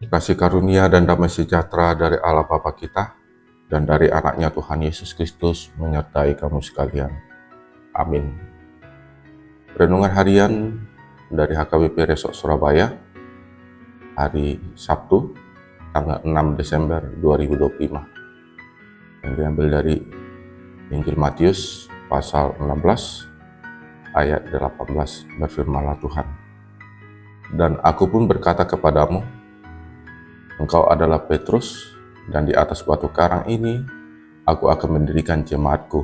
Kasih karunia dan damai sejahtera dari Allah Bapa kita dan dari anaknya Tuhan Yesus Kristus menyertai kamu sekalian. Amin. Renungan harian dari HKBP Resort Surabaya, hari Sabtu, tanggal 6 Desember 2025. Yang diambil dari Injil Matius pasal 16 ayat 18, berfirmanlah Tuhan. Dan aku pun berkata kepadamu, engkau adalah Petrus, dan di atas batu karang ini aku akan mendirikan jemaatku,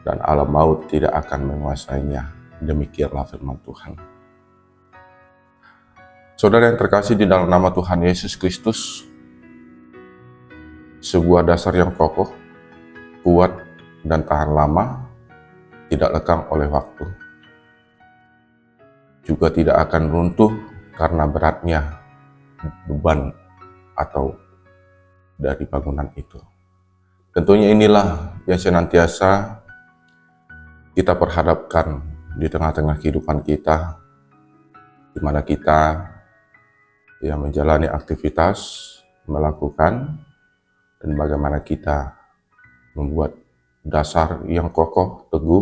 dan alam maut tidak akan menguasainya. Demikianlah firman Tuhan. Saudara yang terkasih di dalam nama Tuhan Yesus Kristus, sebuah dasar yang kokoh, kuat, dan tahan lama, tidak lekang oleh waktu. Juga tidak akan runtuh karena beratnya beban atau dari bangunan itu. Tentunya inilah yang senantiasa kita perhadapkan di tengah-tengah kehidupan kita, di mana kita yang menjalani aktivitas, melakukan, dan bagaimana kita membuat dasar yang kokoh, teguh,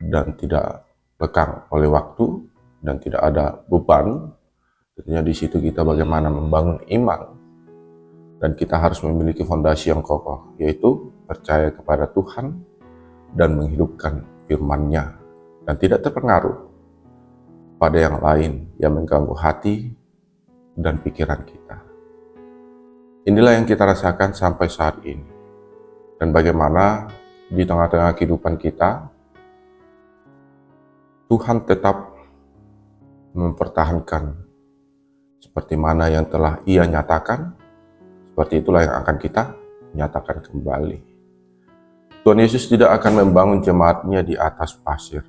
dan tidak lekang oleh waktu, dan tidak ada beban. Tentunya di situ kita bagaimana membangun iman, dan kita harus memiliki fondasi yang kokoh, yaitu percaya kepada Tuhan dan menghidupkan firman-Nya, dan tidak terpengaruh pada yang lain yang mengganggu hati dan pikiran kita. Inilah yang kita rasakan sampai saat ini, dan bagaimana di tengah-tengah kehidupan kita Tuhan tetap mempertahankan seperti mana yang telah Ia nyatakan, seperti itulah yang akan kita nyatakan kembali. Tuhan Yesus tidak akan membangun jemaatnya di atas pasir,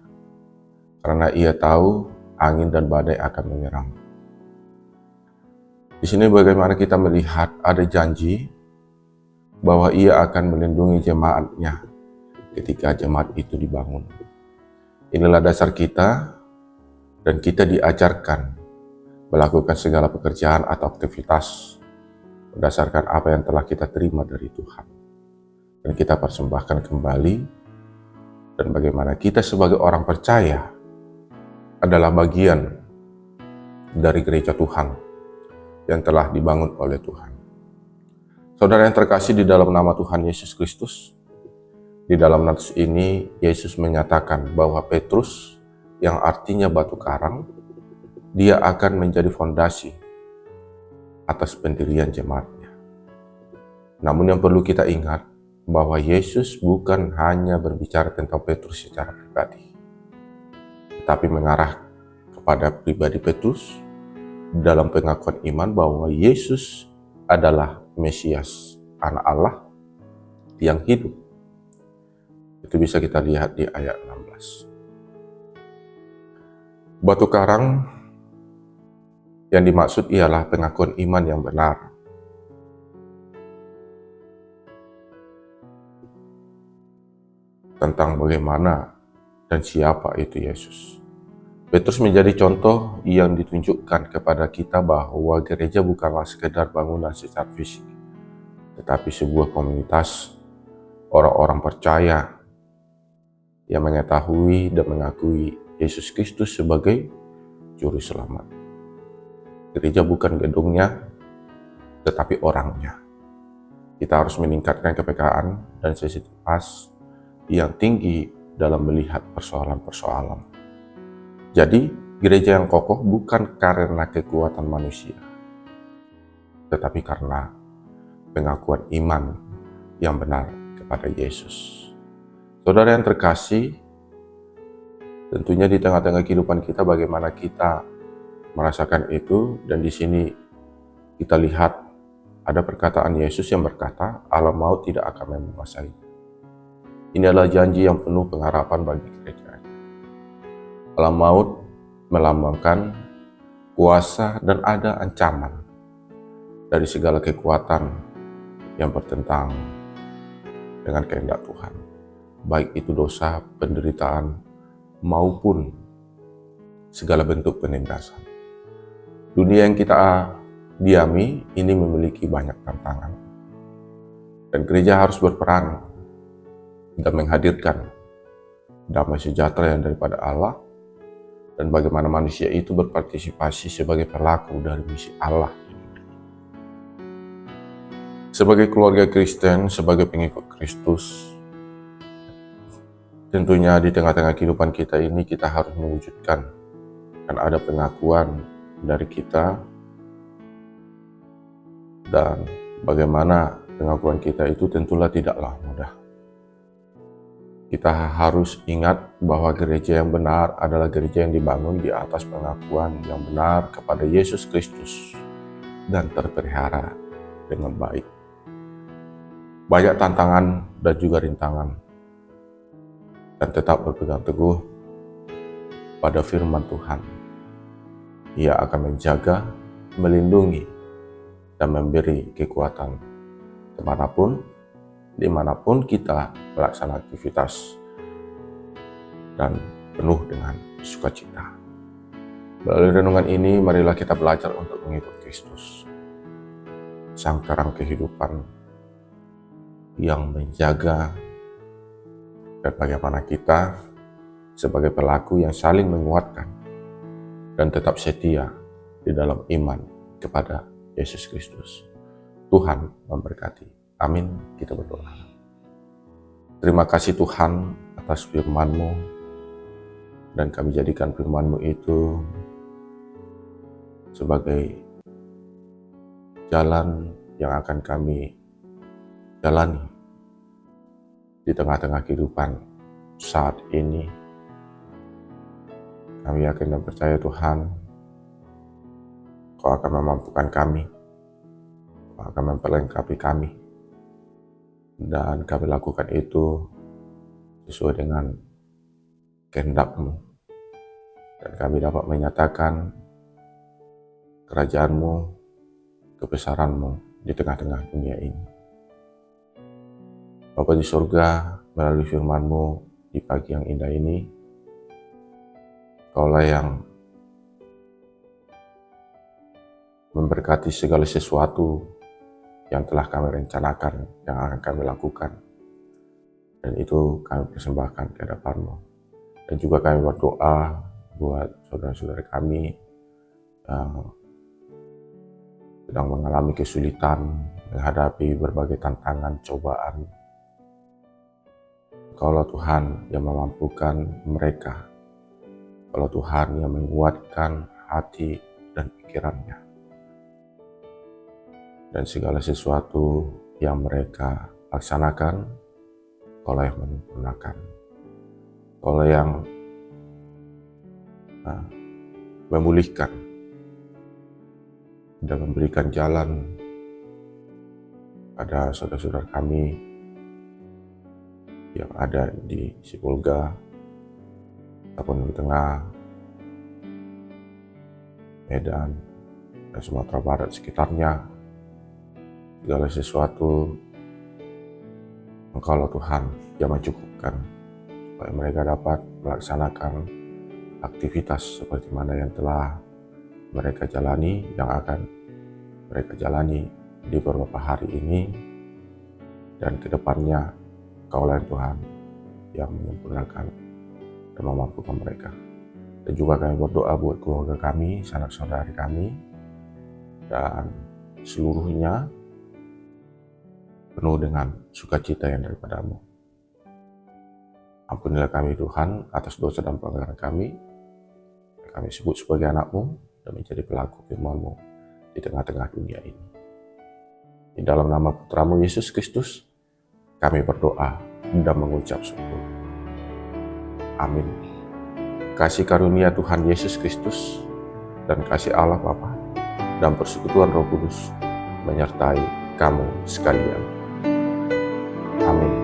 karena Ia tahu angin dan badai akan menyerang. Di sini bagaimana kita melihat ada janji bahwa Ia akan melindungi jemaatnya ketika jemaat itu dibangun. Inilah dasar kita, dan kita diajarkan melakukan segala pekerjaan atau aktivitas berdasarkan apa yang telah kita terima dari Tuhan. Dan kita persembahkan kembali, dan bagaimana kita sebagai orang percaya adalah bagian dari gereja Tuhan yang telah dibangun oleh Tuhan. Saudara yang terkasih di dalam nama Tuhan Yesus Kristus, di dalam nats ini Yesus menyatakan bahwa Petrus, yang artinya batu karang, dia akan menjadi fondasi atas pendirian jemaatnya. Namun yang perlu kita ingat, bahwa Yesus bukan hanya berbicara tentang Petrus secara pribadi, tetapi mengarah kepada pribadi Petrus dalam pengakuan iman bahwa Yesus adalah Mesias, Anak Allah yang hidup. Itu bisa kita lihat di ayat 16. Batu karang yang dimaksud ialah pengakuan iman yang benar. Tentang bagaimana dan siapa itu Yesus. Petrus menjadi contoh yang ditunjukkan kepada kita bahwa gereja bukanlah sekedar bangunan secara fisik, tetapi sebuah komunitas orang-orang percaya yang mengetahui dan mengakui Yesus Kristus sebagai Juru Selamat. Gereja bukan gedungnya, tetapi orangnya. Kita harus meningkatkan kepekaan dan sensitivitas yang tinggi dalam melihat persoalan-persoalan. Jadi, gereja yang kokoh bukan karena kekuatan manusia, tetapi karena pengakuan iman yang benar kepada Yesus. Saudara yang terkasih, tentunya di tengah-tengah kehidupan kita bagaimana kita merasakan itu, dan di sini kita lihat ada perkataan Yesus yang berkata, alam maut tidak akan menguasai. Ini adalah janji yang penuh pengharapan bagi gereja. Alam maut melambangkan kuasa dan ada ancaman dari segala kekuatan yang bertentang dengan kehendak Tuhan. Baik itu dosa, penderitaan, maupun segala bentuk penindasan. Dunia yang kita diami ini memiliki banyak tantangan. Dan gereja harus berperan dan menghadirkan damai sejahtera yang daripada Allah, dan bagaimana manusia itu berpartisipasi sebagai pelaku dari misi Allah. Sebagai keluarga Kristen, sebagai pengikut Kristus, tentunya di tengah-tengah kehidupan kita ini kita harus mewujudkan dan ada pengakuan dari kita, dan bagaimana pengakuan kita itu tentulah tidaklah mudah. Kita harus ingat bahwa gereja yang benar adalah gereja yang dibangun di atas pengakuan yang benar kepada Yesus Kristus dan terpelihara dengan baik. Banyak tantangan dan juga rintangan, dan tetap berpegang teguh pada firman Tuhan. Ia akan menjaga, melindungi, dan memberi kekuatan kemanapun, dimanapun kita melaksanakan aktivitas, dan penuh dengan sukacita. Melalui renungan ini, marilah kita belajar untuk mengikut Kristus, sang terang kehidupan yang menjaga, dan bagaimana kita sebagai pelaku yang saling menguatkan dan tetap setia di dalam iman kepada Yesus Kristus. Tuhan memberkati. Amin. Kita berdoa. Terima kasih Tuhan atas firman-Mu, dan kami jadikan firman-Mu itu sebagai jalan yang akan kami jalani di tengah-tengah kehidupan saat ini. Kami yakin dan percaya Tuhan, Kau akan memampukan kami, Kau akan memperlengkapi kami, dan kami lakukan itu sesuai dengan kehendak-Mu, dan kami dapat menyatakan kerajaan-Mu, kebesaran-Mu di tengah-tengah dunia ini. Bapa di surga, melalui firman-Mu di pagi yang indah ini, Kaulah yang memberkati segala sesuatu yang telah kami rencanakan, yang akan kami lakukan. Dan itu kami persembahkan ke hadapan-Mu. Dan juga kami berdoa buat saudara-saudara kami yang sedang mengalami kesulitan, menghadapi berbagai tantangan, cobaan. Kaulah Tuhan yang memampukan mereka. Kaulah Tuhan yang menguatkan hati dan pikirannya. Dan segala sesuatu yang mereka laksanakan, Kaulah yang menyempurnakan. Kaulah yang memulihkan dan memberikan jalan pada saudara-saudara kami yang ada di Sipolga ataupun di Tengah, Medan, dan Sumatera Barat sekitarnya. Segala sesuatu Engkaulah Tuhan yang mencukupkan supaya mereka dapat melaksanakan aktivitas seperti mana yang telah mereka jalani, yang akan mereka jalani di beberapa hari ini, dan ke depannya Kaulah Tuhan yang menyempurnakan dan memampukan mereka. Dan juga kami berdoa buat keluarga kami, sanak saudari kami, dan seluruhnya penuh dengan sukacita yang daripada-Mu. Ampunilah kami Tuhan atas dosa dan pelanggaran kami. Kami sebut sebagai anak-Mu dan menjadi pelaku firman-Mu di tengah-tengah dunia ini. Di dalam nama Putra-Mu Yesus Kristus, kami berdoa dan mengucap syukur. Amin. Kasih karunia Tuhan Yesus Kristus dan kasih Allah Bapa dan persekutuan Roh Kudus menyertai kamu sekalian. Amin.